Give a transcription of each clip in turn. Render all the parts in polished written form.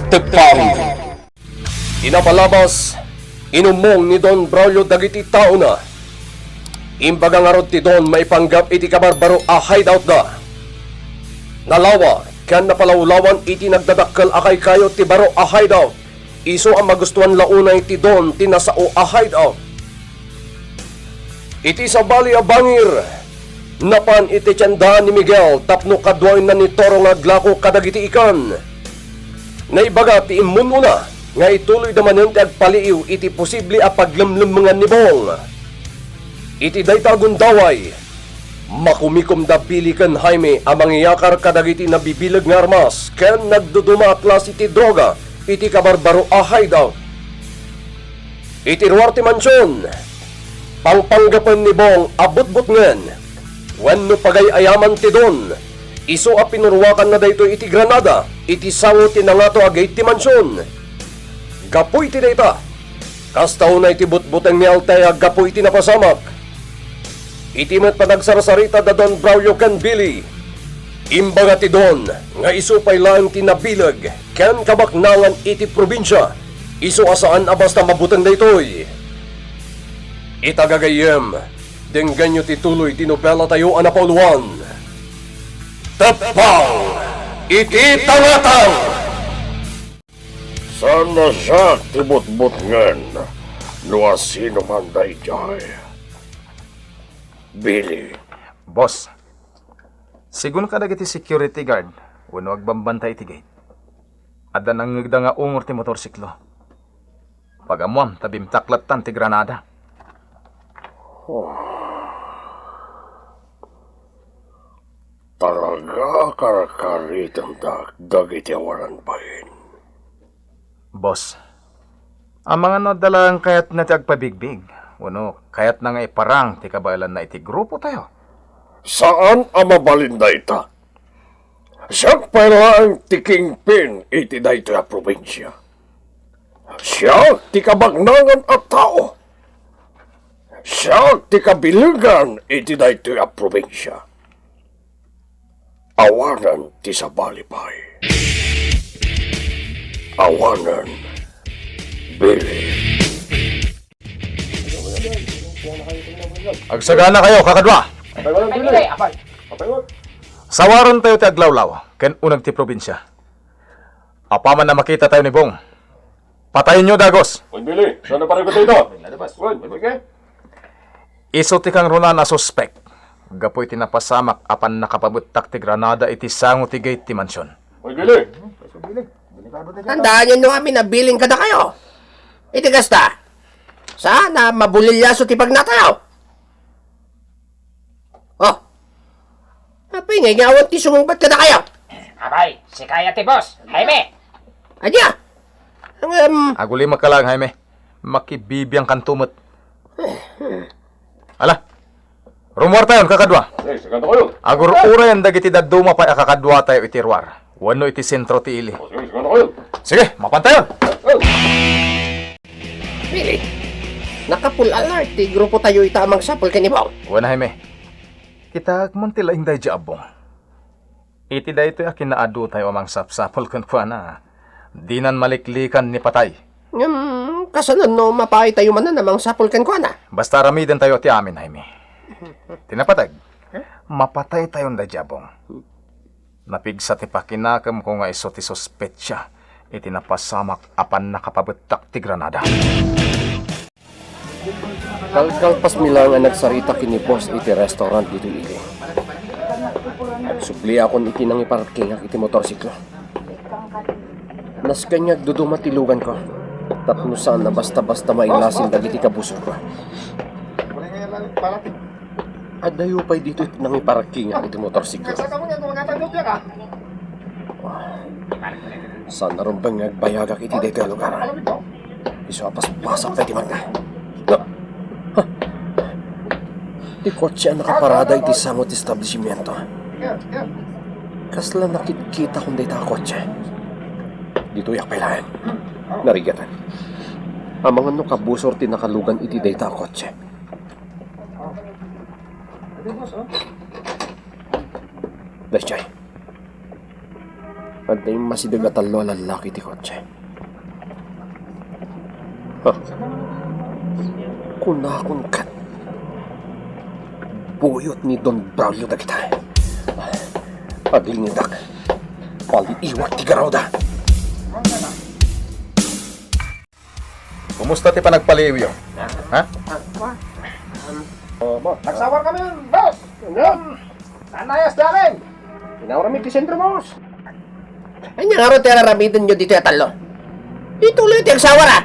Tepang. Inapalabas, inumong ni Don Braulio dagiti tao na. Imbaga nga rod ti Don maipanggap iti kabarbaro a hideout na. Nalawa, kan napalawlawan iti nagdadakkel akay kayo ti baro a hideout. Iso ang magustuhan launay ti Don tinasao a hideout. Iti sa bali a bangir, napan iti tiyandaan ni Miguel tapno kadwain na ni Toro nga glako kadagiti ikan. Naibaga ti imun una, nga ituloy naman ti agpaliiw iti posible a paglemlemengan ni Bong. Iti dayta gundaway, makumikom da bilikan Jaime a mangyakar kadagiti nabibilag nga armas ken nagduduma atlas iti droga iti kabarbaro a hideout. Iti Ruarte Mansyon, pangpanggapan ni Bong abot-bot ngen, wenno pagay ayaman ti Don, iso a pinurwakan na dayto iti Granada, iti sango ti nangato agay ti mansyon. Gapoy ti dayta, kastaw na iti butbuteng ni Altea gapoy ti napasamak. Iti met panagsarsarita da Don Braulio ken Billy. Imbaga ti Don, nga iso pay lang ti nabilag, ken kabaknangan iti probinsya, iso asaan abasta mabuteng daytoy. Itagagayem, denggan nyo tituloy ti nobela tayo anapoluan. Tepang! Iti tangatang! Sana siya tibot-bot ngen, no sino man dayjay. Billy, Boss, sigun ka dagiti security guard, wano agbambantay iti gate. Adda nangigda nga ungor ti motorsiklo. Pagamuam, tabimtaklatan ti Granada. talaga karakaritang dagiti awaran pahin. Boss, ang mga nadalang kayat na ti agpabigbig, wano kayat na nga iparang ti kabalan na iti grupo tayo. Saan ang mabalinda ita? Siya pala ang tiking pin iti dayto a probinsya. Siya ti kabagnangan at tao. Siya ti kabilugan iti dayto a probinsya. Awanan ti sabalipay. Awanan, Billy. Agsagana kayo, kakadwa! Sawaron tayo ti aglawlaw, ken unag ti probinsya. Apaman na makita tayo ni Bong. Patayin nyo, Dagos! Uy, Billy, saan na parang ko tayo? Iso ti kang runan na suspect. Gapoy tinapasamak apan nakapabutak ti Granada iti sango ti gate ti mansyon. Uy, Billy! Tandaan nyo nung amin na billing ka na kayo. Itigasta. Sana mabulilyaso ti pagnatayaw. Oh. Apay nga ngawan ti sumumbat ka na kayo. Abay, si kaya ti boss. Jaime! Adya. Ang Aguli makalang, Jaime. Makibibiyang kantumot. Ala, rumor tayo, kakadwa. Hey, saganda kayo. Agur urayan dagiti daduma pa akakadwa tayo iti ruar. Wano iti sentro ti ili. Sige, saganda kayo. Sige, mapantayon. Billy, nakapul alert ti grupo tayo itamang sapol ka ni Bong. Wana, Jaime. Kita agmuntila inday di abong. Iti da ito akin naadu tayo amang sapsapol kun kwa na. Dinan maliklikan ni patay. Kasalan no mapay tayo man na namang sapol kan kwa na. Basta ramidan tayo ti amin, Jaime. Tinapatag. Mapatay tayo inday di abong. Napigsa ti pakinakam ko nga iso ti sospetsya. Iti napasamak apan nakapabetak ti Granada. Kalkalpas milang ang nagsarita kini boss iti restaurant dito ili. Supli akon iti nang iparking iti motorsiklo. Nas kanyag dudumatilugan ko. Tapno saan na basta-basta mailasin dagiti kabusog ko. Adayo pa'y dito iti nang iparking iti motorsiklo. Saan na rin bang nagbayagak iti dito ang lugar? Iso apas-pasak tayo di man na. Di kotse ang nakaparada iti samot establishmento. Kasla nakikita kung dito ang kotse. Dito yak pailahan. Narigatan. Ang mga kabusor ti nakalugan iti dito ang kotse. Desjay. At ay masidag at talo lalaki ti kotse. Kunakon ka. Buyot ni Don Braulio da kita. Aglingidak. Paliiwak ti garawda. Kumusta ti panagpaliw yun? Ha? Nagsawar kami, boss! Nanayas namin! Pinawramit ti sentro, boss! Ay, nga ro teraramitin nyo dito talo. Dito ulit yung sawar, ah!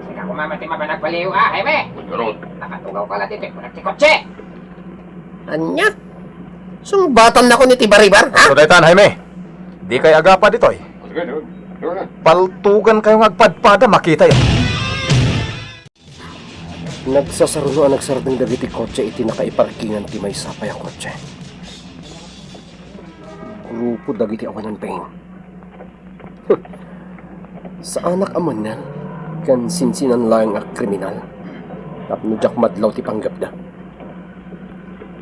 Sika kumamati mabanagpaliw, Jaime! Nakatugaw ka lang dito, nagtikotse! Anya? Sumbatan na ko ni Tibaribar, ha? So daytan, Jaime. Di kay agapa dito eh. Paltugan kayong agpadpada, makita yan. Nagsasaruno ang nagsardeng dagiti kotse iti nakaiparkingan ti may sapay ang kotse. Grupo dagiti awanan pain. Sa anak amon nan, kan sinsinan lang ang kriminal. Tapno jak madlaw ti panggap da.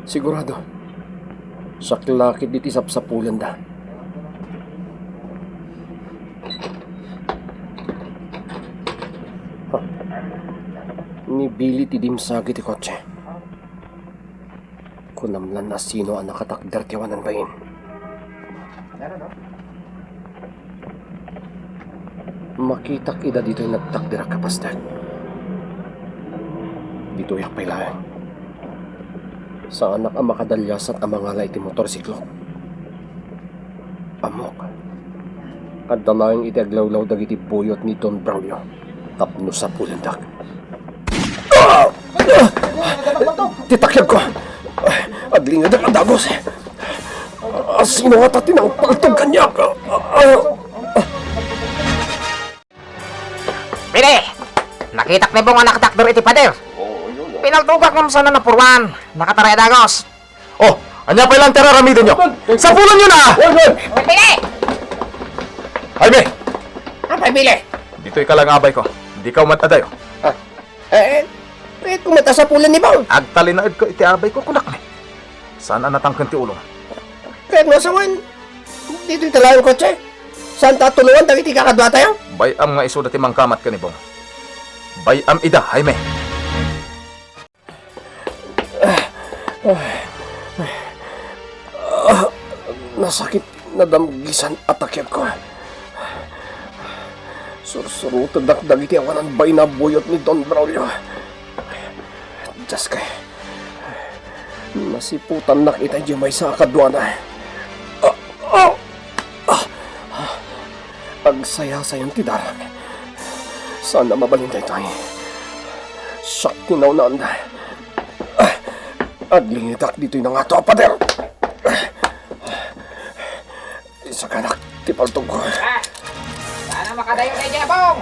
Sigurado, saklakit diti sapsapulan da. Ni Billy ti dimsagi ti kotse. Kunamlan na sino ang nakatakder ti awanan bayin. Makitak ida dito yung nagtakder ang kapastag. Dito yak pailaan. Sa anak ang makadalyas at ang mga lay ti motorsiklo. Amok. At dalayang iti aglawlaw dagiti buyot ni Don Braulio. Tapno sa pulandak. Titakyag ko. Aglingad ang dagos. Sino nga tatin ang paltog kanyak? Pili! Nakitak ni Bong ang nakatakder iti pader! Pinaltugak ng sana na purwan, nakataray dagos! Oh, anya pa ilang teraramitin nyo? Sapulan nyo na! Pili! Jaime, Apa, Bile? dito'y kalangabay ko. Di ka umataday. Kumata sa pulan ni Bang. Agtalinaid ko iti abay ko kunak ni. Saan ang natangkan ti ulong? Kahit masawan, dito yung talagang kotse. Saan tatulungan, dagiti kakadwa tayo? Bayam nga iso dati mangkamat ka ni Bong. Bayam ida, Jaime. Nasakit na damgisan at takyag ko. Sursurutan dakdagiti awanan bay na buyot ni Don Braulio. Diyas kay. Nasiputan na kita di may sa akadwana. Agsaya-sayang tidarang. Sana mabalintay tayo. Sak tinaw-naan na. Aglingitak dito'y nga to, pader. Isa ka nak, tipaltog ko. Sana makadayo kayo dyan, Bong!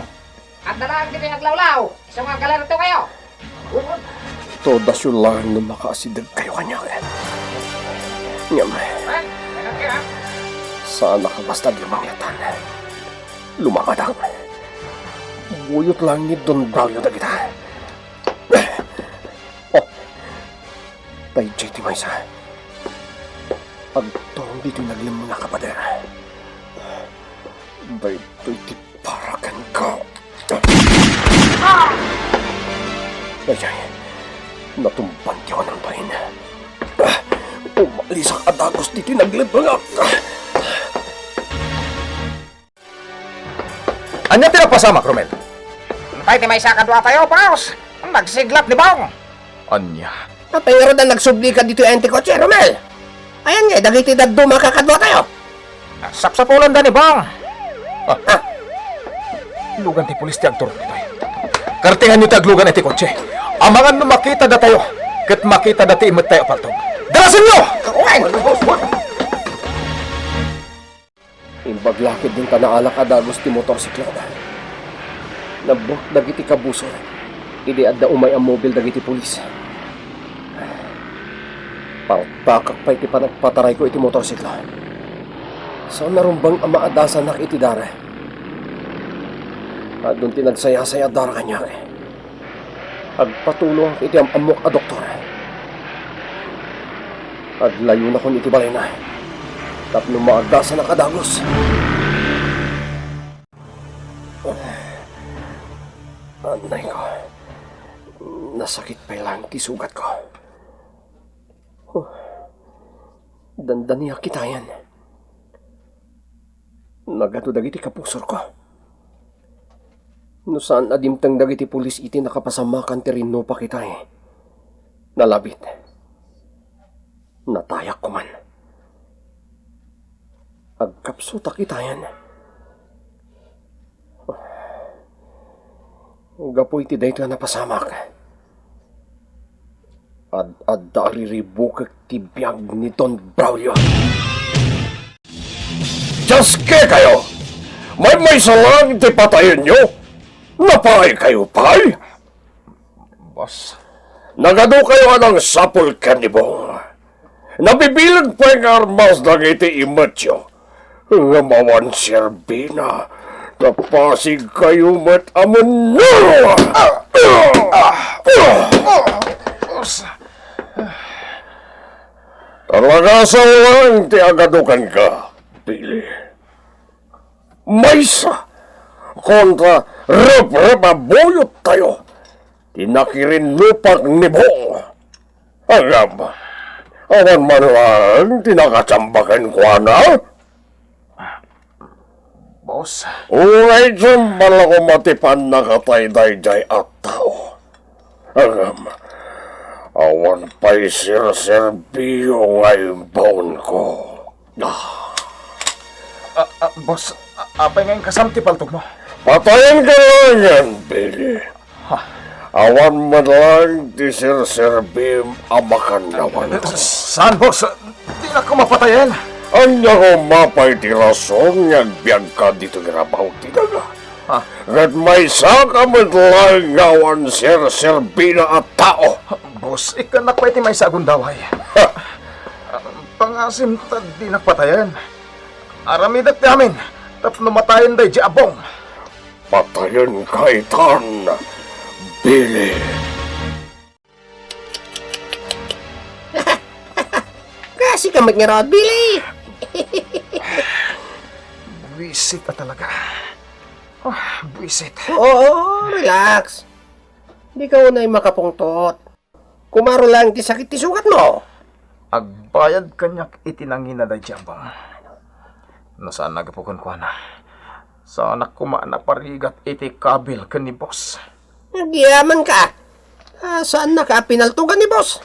At dalang dito yung naglawlaw! Isang mga kalarito kayo! Todas yun lang na makasidag kayo kanya. Ngam, Ganun kayo, ha? saan nakabastad yung mangyatan? Lumakadak. Buyot lang ni Don Braulio na kita. Oh, tay JT Maysa. Pagtorong dito'y naglim mga kapader. Dito'y tiparakan ka. Ayay, natumpan tiyo ng bahin. Umalis ang adagos dito'y naglim mga. Anya tinapasamak, Romel? Tayo ti may sakadwa tayo, paus! Nagsiglap ni Bong! Anya. Napayro na nagsubli ka dito yung anti-kotse, Romel. Ayan nga, dagiti dagdo makakadwa tayo. Sapsapulan da ni Bong! Lugan ti pulis ti agtor dito. Kartingan nyo ti aglugan iti kotse. Amangan no makita da tayo. Kat makita da ti imot tayo paltog. Dalasan nyo! Imbaglakid din ka na alak adagos ti motorsiklo. Nabok dagiti kabuso. Idi adda umay ang mobil dagiti pulis. Pakak pa iti panagpataray ko iti motorsiklo. Saan narumbang amaadasan nak iti dara? At doon tinagsaya-saya dara kanya. Agpatulong iti amok a doktor. Aglayo na kon iti balay na. tapno maaga sa nakadagos. Anay ko. Nasakit pa lang kisugat ko. Dandaniya kita yan. Nagato dagiti kapusor ko. No saan adimtang dagiti pulis iti nakapasamakan ti rinno pa kita eh. Nalabit. Natayak ko man. Agkapsuta kita yan. Gapoy ti dayto na napasamak. Ad-adda riribukak ti biyag ni Don Braulio. Diyos ke kayo! May salang ti patayin nyo! Napay kayo, pay! Boss, Nagado kayo anang sapul kanibong. Nabibilag pa yung armas ng iti imatyo. Nga mawan serbina. Napasig kayo mat amon no! boss. Talaga sa lang ti agadukan ka, Pili. Maysa kontra rep-rep abuyot tayo. Tinakirin lupak ni Bong. Agam, awan man lang tinakatsambakan ko na. Boss, Uray dyan pala ko matipan na katay-day-day at tao. Agam, awan pa'y sir-serbiyo ngayon baon ko. boss, apay ngayon kasamti paltog mo. Patayin ka lang yan, Billy. Awan man lang ti sir-serbim amakan naman ko. Saan, boss? Di na ko mapatayan. Anya ko mapay ti rason nga biyag ka dito grabaw ti daga. At may saka man lang ngawan sir-serbina at tao. Boss, ikanak pa iti may sagong daway. Pangasim ta di napatayan. Aramidat namin, tapno matayan day di abong. Patayin ka itan, Billy. Kasi ka magngarod, Billy! Buisit ka talaga. Buisit. Oo, relax. Di ka unay makapungtot. Kumaro lang ti sakit ti sugat mo. Agbayad kanyak itinangin na day di abong. No saan nagapukon ko na. Sa anak ko parigat iti kabil ka ni boss. Nagyaman ka. Saan na ka pinaltugan ni boss?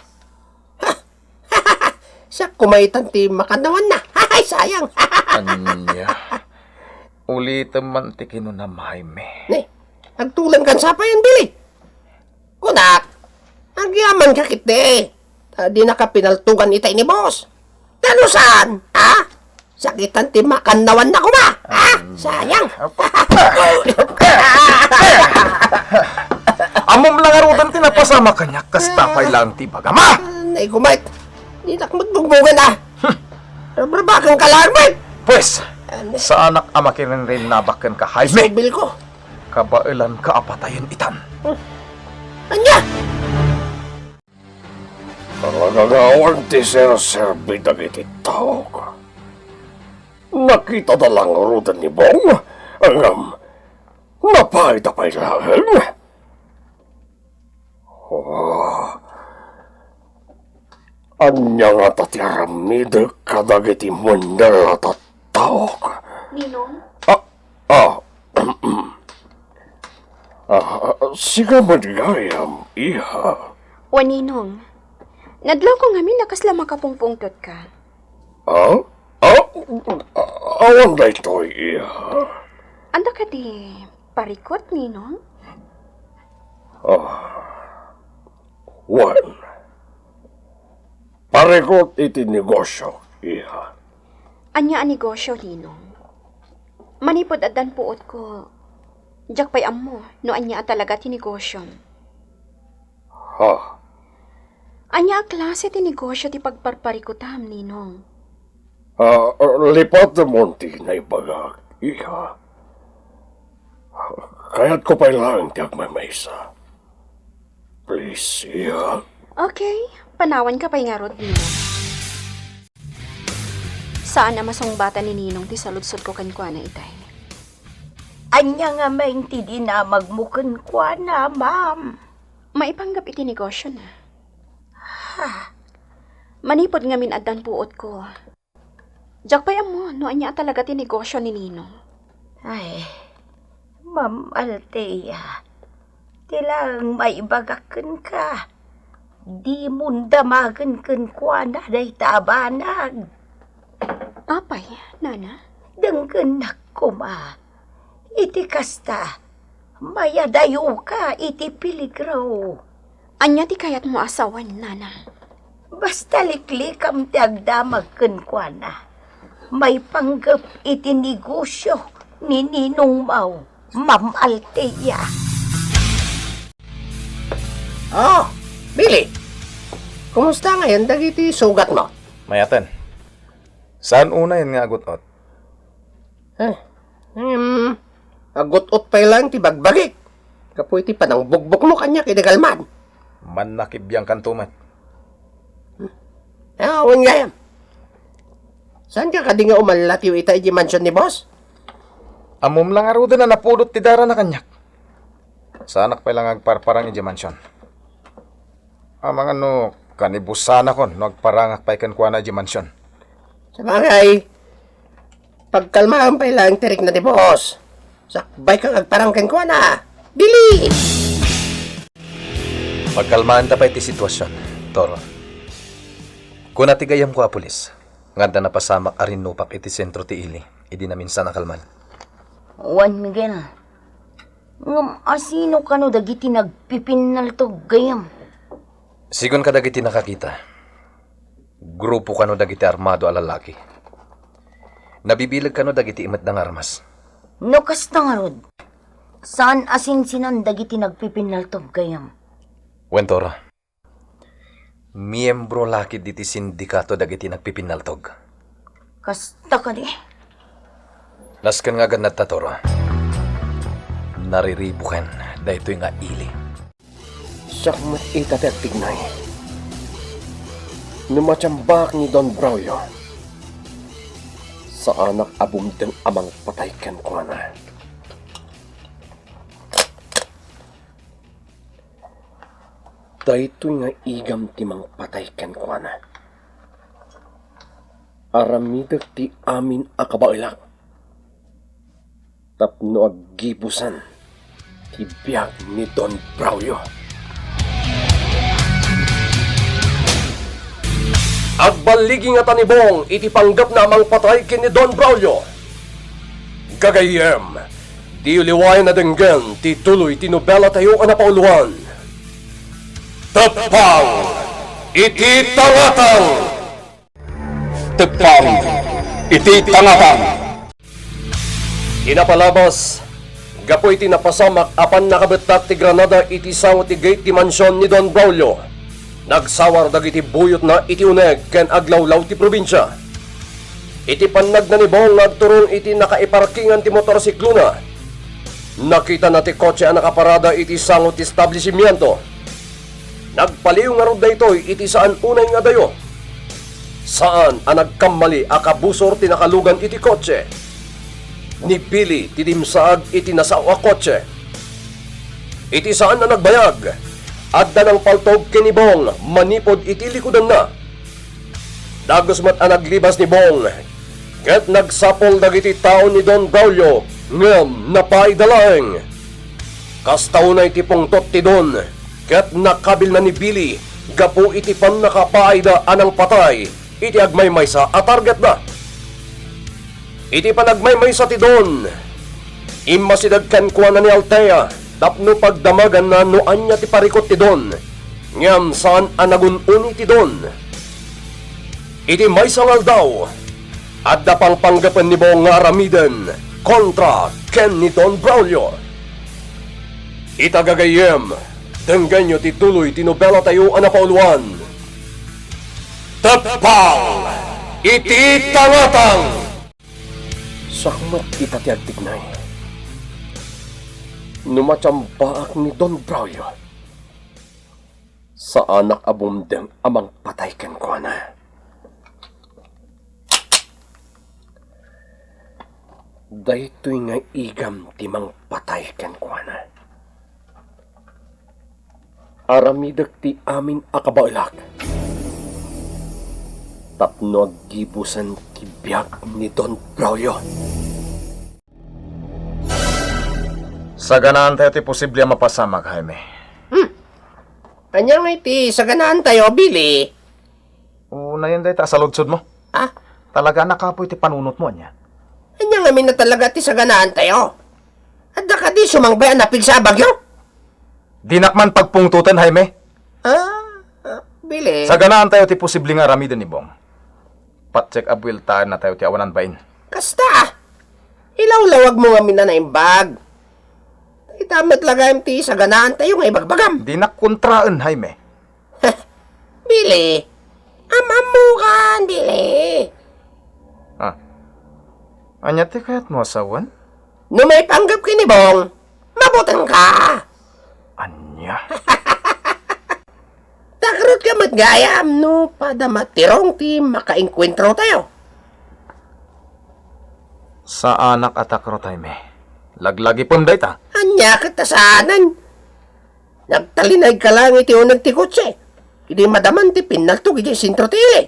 Sa kumaitan ti makanawan na. Ay, sayang. Anya. Ulitin man ti kinunamahime. Ne, agtulan kan sa pa yan, Billy. Kunak, nagyaman ka kiti. Di na ka pinaltugan itay ni boss. Tano saan? Ha? Sakitan ti makanawan na ko ba? Ha? Sayang. Amom lang arutan tinapasama kanya, kastapay lang ti bagama. Nay, kumait. Di na magbugbungan na. Rabrabakan ka lang, mate. Pues, sa anak ama kirin rin nabakan ka, Jaime. Subil ko. Kabailan ka apatayin itan. Anya? Talagang ti sir-serbi dagiti tao ka. Nakita na lang rudan ni Bong. Angam, napay-tapay lang. Anya nga tatiaramid kadagiti mundal at tao ka. Ninong? Siga madigayam, iha. O Ninong, nadlaw ko ngamin nakasla makapungpungtot ka. Awan na ito, iha. Anda ka di parikot, Ninong? One. Paregot iti negosyo, iha. Anya ang negosyo, Ninong? Manipod adan puot ko. Diyak pa'y amo, no anya talaga ti negosyo. Anya a klase ti negosyo ti pagparparikutam, Ninong? Lipat na monti na ibagak, iha. Kaya't ko pa lang ti agmamaysa. Please, iha. Okay, panawan ka pa'y nga rod, Ninong. Saan na masungbatan ni Ninong ti saludsod ko kankwa na itay? Anya nga maingti di na magmukan kwa na, ma'am. Maipanggap iti negosyo na. Manipod nga minaddan puot ko. Diyak pa mo, no anya talaga ti negosyo ni Ninong. Ay, Ma'am Althea, tilang maibagakan ka. Di mundamagan kan kwa na day tabanag. Apay, nana? Denggan ko ma. Iti kasta, mayadayo ka iti piligraw. Anya ti kayat mo asawan, nana? Basta liklik am ti agdamag kan kwa na. May panggap iti negosyo ni Ninong Mau, Ma'am Althea. Oh, Billy. Kumusta ngayon dagiti sugat mo? Mayaten. Saan una yun nga agot-ot? Agot-ot pa lang ti bagbagik. Kapoy ti panang bugbog mo kanya kidagalman. Man nakibyang kantumat. Awan gayam. Saan ka kadi nga umalatiw ita iti mansion ni boss? Amom lang aruda na napudot ti dara na kanyak. Sa anak pa lang agparparang iti mansyon. Amang ano, kanibusana kon, no agparangak pa ikan kwa na iti mansyon. Sa bagay, pagkalmaan pa lang tirik na ni boss. Sakbay kang agparangkan ko na. Billy! Pagkalmaan ta pa iti sitwasyon, Toro. Kung natigayam ko a pulis, nganda na pasamak arin nupap iti sentro ti ili, idi na minsan nakalman. Juan Miguel, ngam asino ka no dagiti nagpipinal to gayam? Sigon ka dagiti nakakita. Grupo kano dagiti armado a lalaki. Nabibilag kano dagiti imat ng armas. No kasta nga rod, saan asinsinan dagiti nagpipinal to gayam? Wentora, miyembro lakid diti sindikato dagiti nagpipinaltog. Kasta ka di. Laskan nga ganat ta, Toro. Nariribukan dahito nga ili. Sakmat ita tignay. Numatsambak ni Don Braulio. Sa anak abumdeng amang pataykan ko na. Dahito nga igam timang pataykan ko na. Aramidag ti amin akabailak. Tapno aggibusan ti biyag ni Don Braulio. Agbaligi nga tanibong iti panggap namang patay kin ni Don Braulio. Gagayem, di uliway na denggan ti tuloy tinobela tayo ang napauluan. Tepang, iti tangatang! Tepang, iti tangatang! Inapalabas, gapoy iti napasamak apan nakabetak ti Granada iti sangot ti gate ti mansyon ni Don Braulio. Nagsawar dagiti buyot na iti uneg ken aglawlaw ti probinsya. Iti panag na ni Bong nagturong iti nakaiparkingan ti motorsiklo na. Nakita na ti kotse ang nakaparada iti sangot ti establishmento. Nagpaliw nga rod daytoy iti saan unay nga dayo. Saan ang nagkamali akabusor ti nakalugan iti kotse. Ni Billy ti dimsaag iti nasaw a kotse. Iti saan na nagbayag. Adda ng paltog ken ni Bong, manipod iti likudan na. Dagos mat ang naglibas ni Bong, ket nagsapol dagiti tao ni Don Braulio, ngem napaidalaeng. Kastaw na iti pungtot ti Don, ket nakabil na ni Billy, gapu iti pan nakapaida anang patay, iti agmaymaysa a target na. Iti panagmaymaysa ti Don, immasidagkan kuha na ni Althea, tapno pagdamagan na noan niya ti parikot ti Don. Ngam saan anagununi ti Don. Iti may sangal daw. Adda pang panggapan ni Bong nga aramiden kontra ken ni Don Braulio. Itagagayem, denggan nyo ti tuloy tinobela tayo anapauluan. Tepang! Iti tangatang! Sakmat kita ti agtignay. Numatsambaak ni Don Braulio sa anak abumdeng amang pataykan ko na. Daytoy nga igam timang patay ken kuana. Aramidak ti amin akabailak. Tapno aggibusan ti biag ni Don Braulio. Sa ganaan tayo ti posible mapasamag, Jaime. Anyang iti sa ganaan tayo, Billy. Una yun dahil sa ludsod mo. Ah, Talaga nakapoy ti panunot mo niya. anyang amin na talaga ti sa ganaan tayo. At ka di sumangbayan na sa bagyo. Dinakman pagpungtutan, Jaime. Billy. Sa ganaan tayo ti posible nga ramidan ni Bong. Pat-check up will tayo na tayo ti awanan bain. Kasta. Ilaw-lawag mo nga minanaimbag. Itamat lagayam ti sa ganaan tayo nga ibagbagam. Dinakkontraan, Jaime. Billy. Amamukan, Billy. Anya ti kayat mo asawan? No may panggap kinibong, mabutan ka. Anya? Takrot ka matgayam, no padamatirong ti makainkwentro tayo. Sa anak at akro, Jaime. Laglagi pon dayta. Anya katasanan. Nagtalinay ka lang iti unag ti kutse. Hindi madaman ti pinaltog iti sintro ti ili.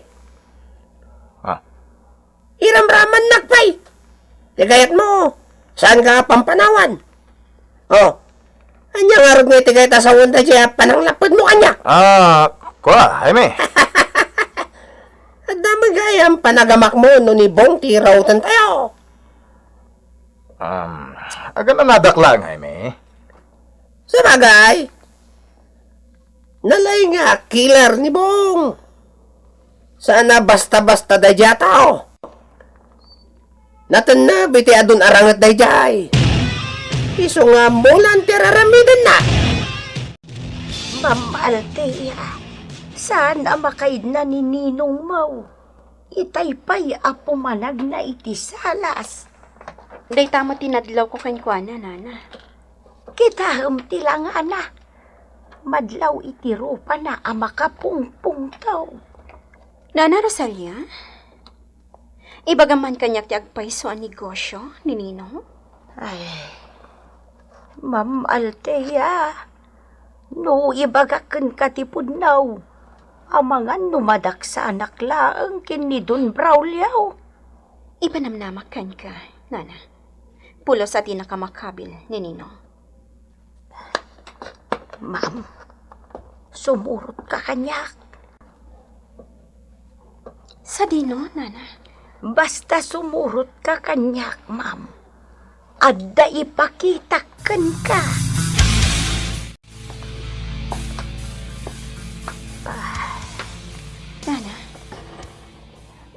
Iramraman nakpay. Tigayat mo. Saan ka pampanawan? Oh. Anya nga rin nga tigayat asawon da siya pananglapad mo kanya. Kuha, Jaime. At damang gayam panagamak mo no ni Bong ti rautan tayo. Aga na nadaklang, Jaime. Sa bagay, nalay nga killer ni Bong. Sana basta-basta da dya tao. Natan na biti adun arangat da jay. Iso nga mulan tiraramidan na. Ma'am Althea, saan makaid na ni Ninong Mau? Itaypay apumanag na iti salas. Day tama tinadlaw ko kankwana, nana. Kitaham tilang ana. Madlaw iti rupa na amakapungpungtaw. Nana Rosalia? Ibagaman kanyak ti agpaiso ang negosyo ni Ninong? Ay, Ma'am Althea, no ibagakan katipudnaw, amangan numadak sa anak laang kin ni Don Braulio. Ipanamnamakan ka, nana. Pulos at inakamakabil ni Ninong. Ma'am, sumurot ka kanyak. Sa dino, nana? Basta sumurot ka kanyak, ma'am. Adda ipakitakan ka. Nana,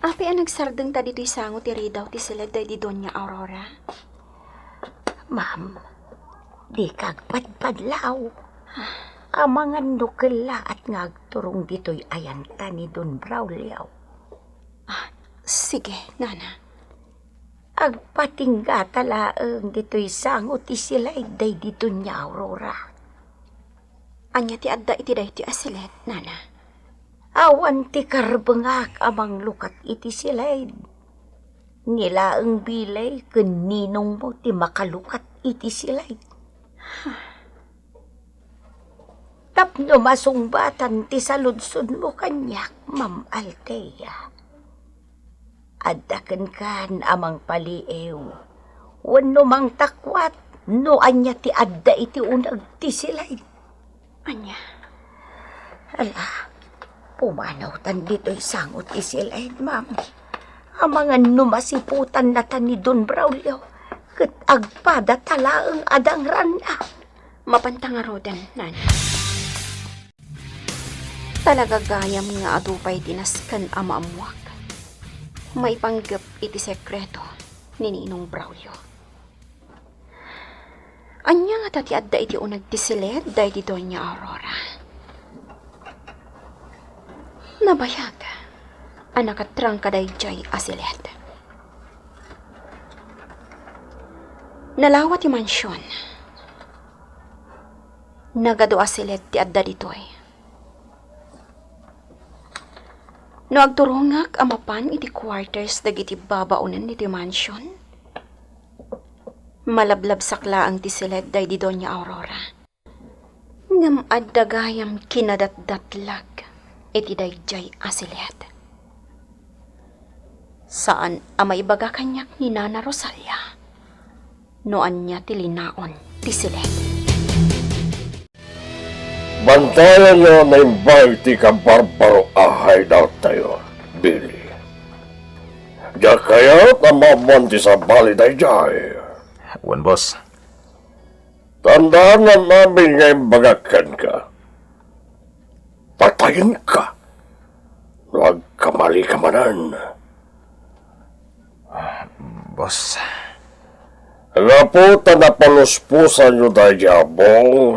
api ang nagsardeng ta dito'y sango ti ridaw ti silagday di Doña Aurora. Ma'am, di kagpadpadlaw. Amangan nukela at ngagturong dito'y ayanta ni Don Braulio. Sige, nana. Agpatingga talaang dito'y sangot isilay day dito niya Aurora. Anya ti adda iti day ti asilet, nana. Awan ti karbengak amang lukat iti silay. Nila ang bilay ken Ninong mo ti makalukat iti silay. Tapno masungbatan ti saludsod mo kanyak, Ma'am Althea. Addaken kan amang paliew. Wano mang takwat, no anya ti adda iti unag ti silay. Anya? Ala, pumanaw tan dito'y sangot ti silay, ma'am. Amangan numasiputan na tan ni Don Braulio, ket agpada talaang adangran na. Mapantangarodan, nana. Talaga gayam nga adupay dinaskan amaamuak. May panggap iti sekreto ni Ninong Braulio. Anya nga tati adda iti unag tisilet day di Doña Aurora. Nabayag, anak at trangka day jay asilet. Nalawat yung mansyon. Nagado asilet ti adda ditoy. No agturungak amapan iti quarters dagiti babaunan iti mansion. Malablab sakla ang tisilet day di Doña Aurora. Ngam addagayam kinadatdatlag iti dayjay asilet. Saan amaibaga kanyak ni Nana Rosalia? Noan niya tilinaon tisilet. Bantayan nyo na imbay ti ka barbaro ahay daw tayo, Billy. Diya kaya tamaman ti sa bali dayjay. Wan, boss. Tandaan na namin ngayong bagakan ka. Patayin ka. Huwag kamali ka manan. Boss. Naputa na paluspusan nyo tayo, Jabong.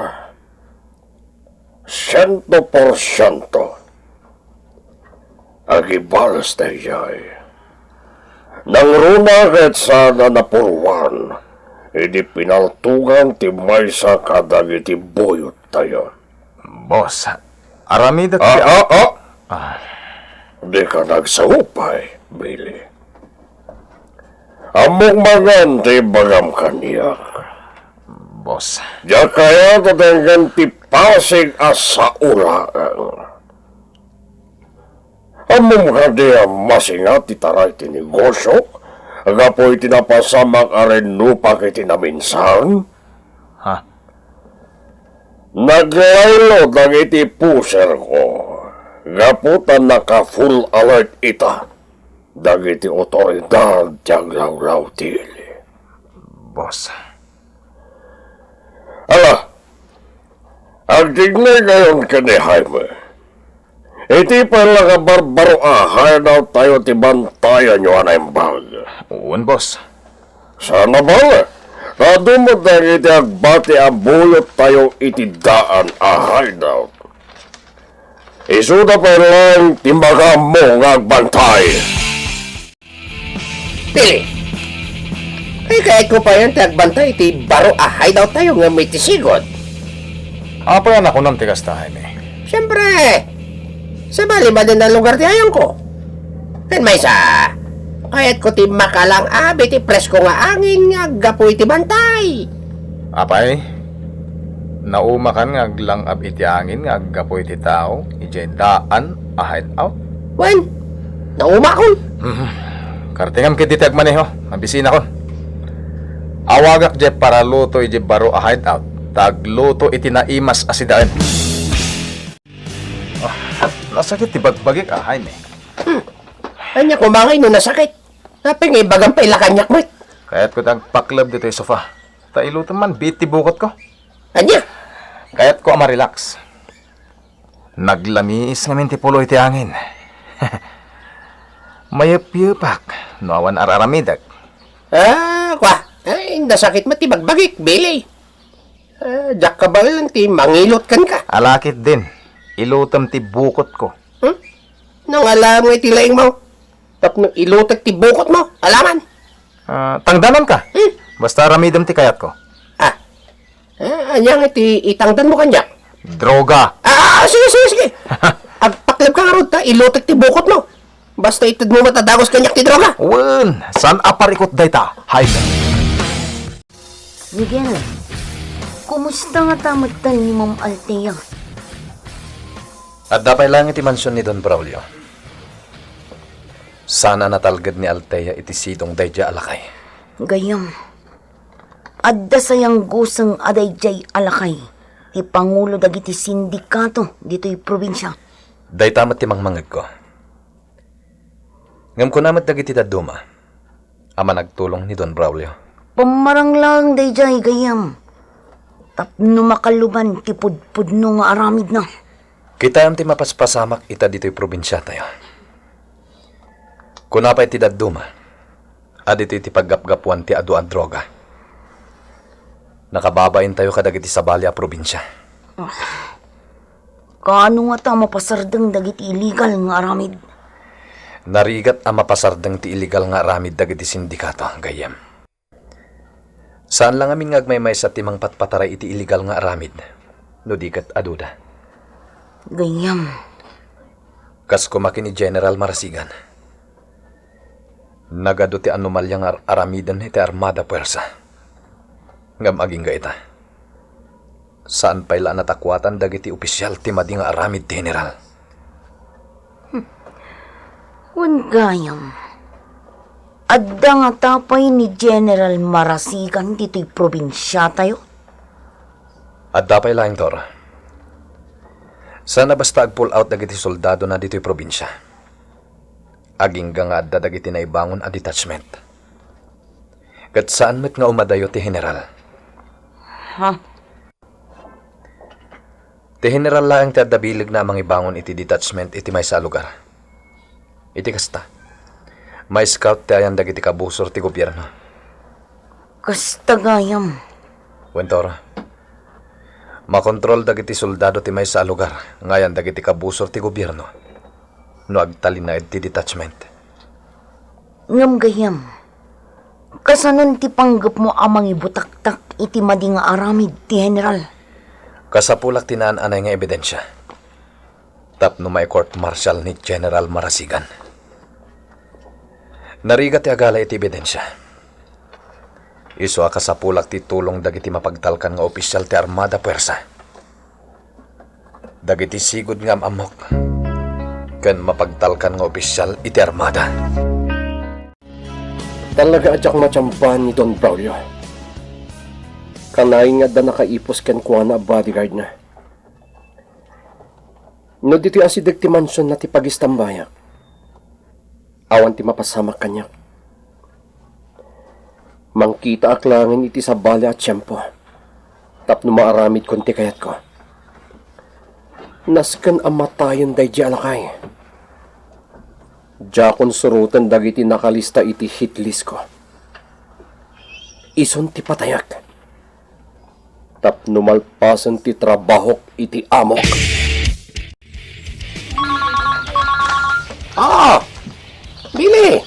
100%. Agibalas tayo ay. Nang runa kahit sana na purwan, hindi pinaltugan ti may sa kadagiti buyot tayo. Boss. Aramid at... Di ka nagsahupay, Billy. Amok magan ti bagam kaniyak. Boss. Diya kaya tatanggan ti pasig asa ulaan. Among hadi masingat ti taray ti negosyo, agapoy tinapasamak aren lupa kiti naminsan. Ha? Naglaylo dagiti puser ko. Gaputan naka-full alert ita. Dagiti otoridad tiyaglaw-law tili. Boss. Ala, agdignay ngayon ka ni Jaime. Iti pala ka barbaro ahay daw tayo ti bantayan nyo anay bag. Wan, boss. Sana ba? Nadumot na iti agbati abuyot tayo iti daan ahay daw. Isuda pa lang timbaga mo nga agbantay. Billy, ay kahit ko pa yan tagbantay, iti baro ahay daw tayo nga may tisigod. Apa yan ako ng tigas tahay ni? Siyempre, sa bali ba din ang lugar ti ayang ko? Kan may sa, kahit ko ti makalang abi ti presko nga angin nga gapoy ti bantay. Apay? Naumakan nga aglang iti angin nga agapoy ti tao, ijay daan a hideout. Wen, naumakon. Kartingam kiti tagmaneho, ang bisina ko. Awagak je para luto iti baro a hideout, tagluto iti naimas asidaan. Nasakit ti bagbagik Jaime. Anya kumangay no nasakit. Naping ibagang pailakanyak mo. Kaya't ko tagpaklab dito yung sofa. Tailuto man, biti bukot ko. Anya? Kaya't ko ama-relax. Naglamiis ngamin ti pulo iti angin. Mayap-yapak, nawan araramidag. Kwa. Ay, nasakit mo ti bagbagik, Billy. Diyak ka ba lang ti mangilot kan ka? Alakit din. Ilutam ti bukot ko. Nang alam mo iti laing mo. Tapno ilutak ti bukot mo. Alaman. Tangdanan ka. Basta ramidam ti kayat ko. Anyang iti itangdan mo kanya. Droga. Sige. Agpaklab ka nga ron ta. Ilutak ti bukot mo. Basta itad mo matadagos kanyak ti droga. Wen, san aparikot dayta? Jaime. Miguel, kumusta nga tamatan ni Ma'am Althea? At dapay lang iti mansyon ni Don Braulio. Sana natalgad ni Althea iti sidong dayja alakay. Gayam, adda sayang gusang adayjay alakay. Ti Pangulo dagiti sindikato dito'y probinsya. Day tamat ti mangmangag ko. Ngam ko namat dagiti daduma. Ama nagtulong ni Don Braulio. Pamarang lang dayjay gayam. Tapno makaluban ti pudpudno nga aramid na. Kita am ti mapaspasamak ita dito'y probinsya tayo. Kunapay ti daduma. Adito ti paggapgapuan ti adu ang droga. Nakababain tayo kadagiti sa balya probinsya. Kaano nga ta mapasardang dagiti illegal nga aramid? Narigat ang mapasardang ti illegal nga aramid dagiti sindikato, gayam. Saan lang aming ngagmaymay sa timang patpataray iti illegal nga aramid? No dikat aduda. Gayam. Kas kumakin ni General Marasigan. Nagado ti anomalya nga aramidan iti Armada Puwersa. Ngam aging gaita. Saan pa ila natakwatan dagiti opisyal ti madi nga aramid ti general. Gayam. Adda nga tapay ni General Marasigan dito'y probinsya tayo. At dapay laing tor. Sana basta ag-pull out dagiti soldado na dito'y probinsya. Aging nga adda dagiti naibangon a detachment. Kat saan met nga umadayo ti general. Ha? Ti general laang ti adda bilig na mangibangon iti detachment iti may sa lugar. Iti kasta. May scout ti ayan dagiti kabusor ti gobyerno. Kasta gayam. Wentor. Makontrol dagiti soldado ti may sa lugar. Ngayan dagiti kabusor ti gobyerno. No agtalinaid ti detachment. Ngam gayam. Kasanon ti panggap mo amang ibutaktak iti madi nga aramid ti general. Kasapulak tinaan anay nga ebidensya. Tapno may court martial ni General Marasigan. Narigat ti agala iti ebidensya. Iso kasapulak ti tulong dagiti mapagtalkan nga opisyal ti Armada Puwersa. Dagiti sigud nga amok. Ken mapagtalkan nga opisyal iti Armada. Talaga adyak matsampan ni Don Braulio. Kanay nga da nakaipos ken kuha na bodyguard na. No dito asidag ti mansyon na ti pagistambayak. Awan ti mapasamak kanyak. Mangkita aklangin iti sa bala at tiyempo. Tapno maaramid konti kayat ko. Nasken amatayon day di alakay. Jakon surutan dagiti nakalista iti hit list ko. Ison ti patayak. Tapno malpasan ti trabahok iti amok. Billy!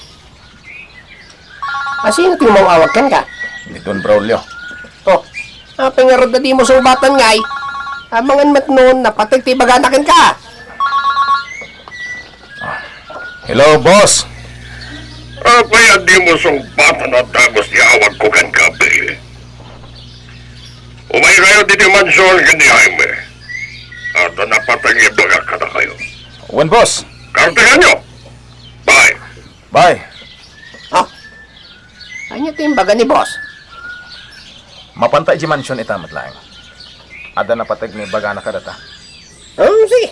Sino tinumawawagkan ka? Ni Don Braulio. Oh, pangarod na di mo subatan ngay. Amangan mat noon, napatag ti baganakin ka. Hello, boss! Apay di mo sumbatan at dagos ni awag ko kan kape. Umay kayo dito mansyon ni Jaime. At napatang ibaga ka na kayo. Wen, boss! Kartehan nyo! Bye! Bye! Ano ti baga ni boss? Mapantay di mansyon itamat lang. Ada na patag ni baga na kadata. Sige.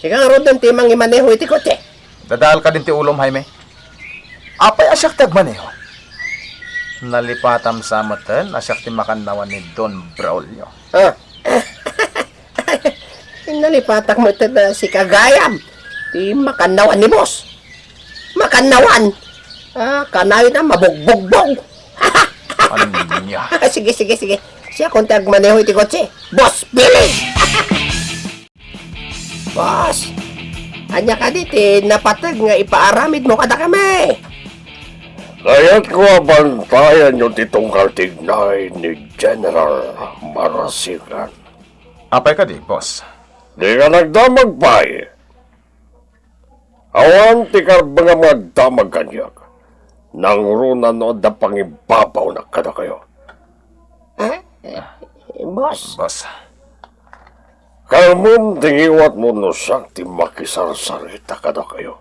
Siguro doon ti mang imaneho iti kotse. Dadahal ka din ti ulom, Jaime. Apay asyak tagmaneho. Nalipatam sa matan, asyak ti makanawan ni Don Braulio. Nalipatak mo ito na si Kagayam. Ti makanawan ni boss. Makanawan. Kanayo na mabugbugbog. Ano niya? Sige. Siya kung tagmaneho iti kotse. Boss, Billy! Boss, anya ka diti napatag nga ipaaramid mo kada kami. Kaya't ko abantayan nyo ditong kaltignay ni General Marasigan. Apay ka di, boss. Di ka nagdamag pa eh. Awan ti karbanga magdamag kanyak. Nang runa no da pangibabaw na kada kayo. Boss, Boss. Kalmon tingiwat mo no siyang ti makisarsarita kada kayo.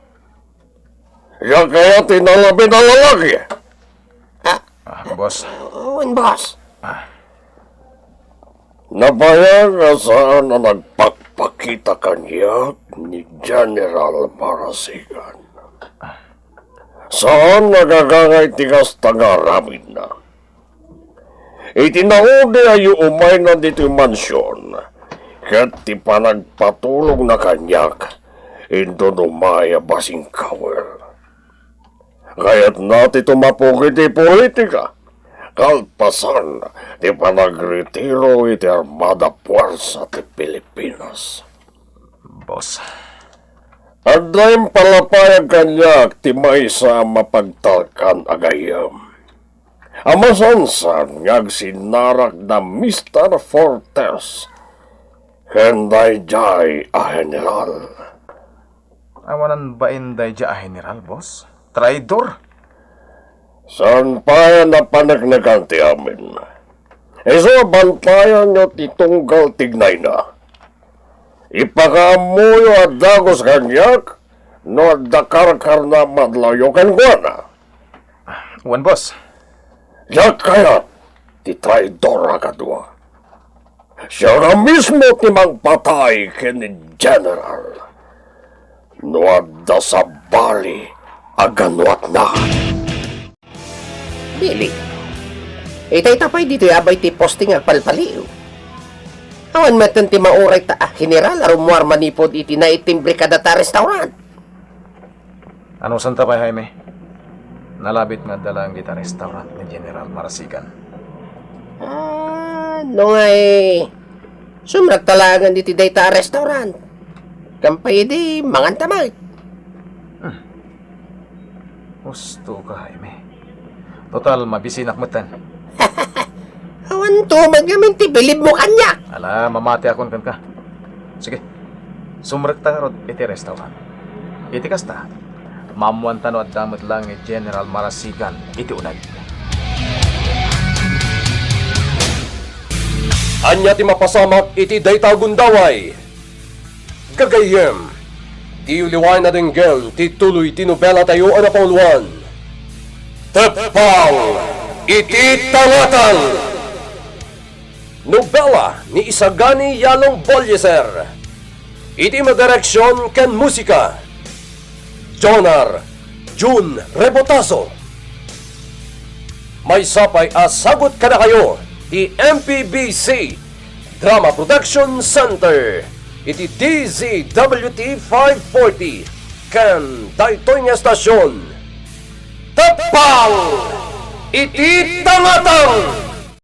Yan kaya tinalabi na lalaki. Boss. boss. Nabayang nga saan na nagpagpakita kanya ni General Marasigan. Saan nagagangay tigas tangaramid na? Itinaudi ayo umay na dito yung mansyon. Kat ti panagpatulong na kanyak into dumaya basing kawel. Kaya't nati tumapok iti politika. Kalpasan ti panagretiro iti Armada Puwersa ti Pilipinas. Boss. At dahil palapayag kanyak ti may sa mapagtalkan agayam. Amasansan ngag sinarak na Mr. Fortes. Henday jay a general. Awanan ba inday dya general, boss? Traidor? Saan pa na panagnagan ti amin? Iso bantayan nyo titunggal tignay na. Ipakamuyo at dagos kanyak, no dakar-kar na madlayo kan guana. Wan, boss. Yak kaya, ti traidora kadua. Siya nga mismo timang patay kini General. No adda sa bali, aganuat na. Billy. Itay tapay dito abay ti posting ang palpaliw. Awan matan ti mauray ta general arumuar manipod iti na itimbre kada ta restaurant. Anong santa pa, Jaime? Nalabit nga dalang dita restaurant ni General Marasigan. No nga sumrag talagan diti dayta restaurant. Kampay di mangantamay. Gusto ka, Jaime. Total, mabisinak mo tan. Awan to magamin ti bilib mo kanya. Ala, mamati akon kan ka. Sige, sumrek ta rod iti restaurant. Iti kasta, mamuan tano at damot lang ni General Marasigan iti unag. Anya ti mapasamak iti dayta gundaway. Gagayem, ti uliway na dinggem ti tuloy ti nobela tayo ana pauluan. Tepaw, iti tangatang. Nobela ni Isagani Yalong Bolyeser. Iti madireksyon ken musika. Jonar Jun Rebotaso. May sapay asagot kada kayo ti MPBC Drama Production Center. Iti DZWT 540 ken daytoy nga estasyon. Tapaw! Iti tangatang!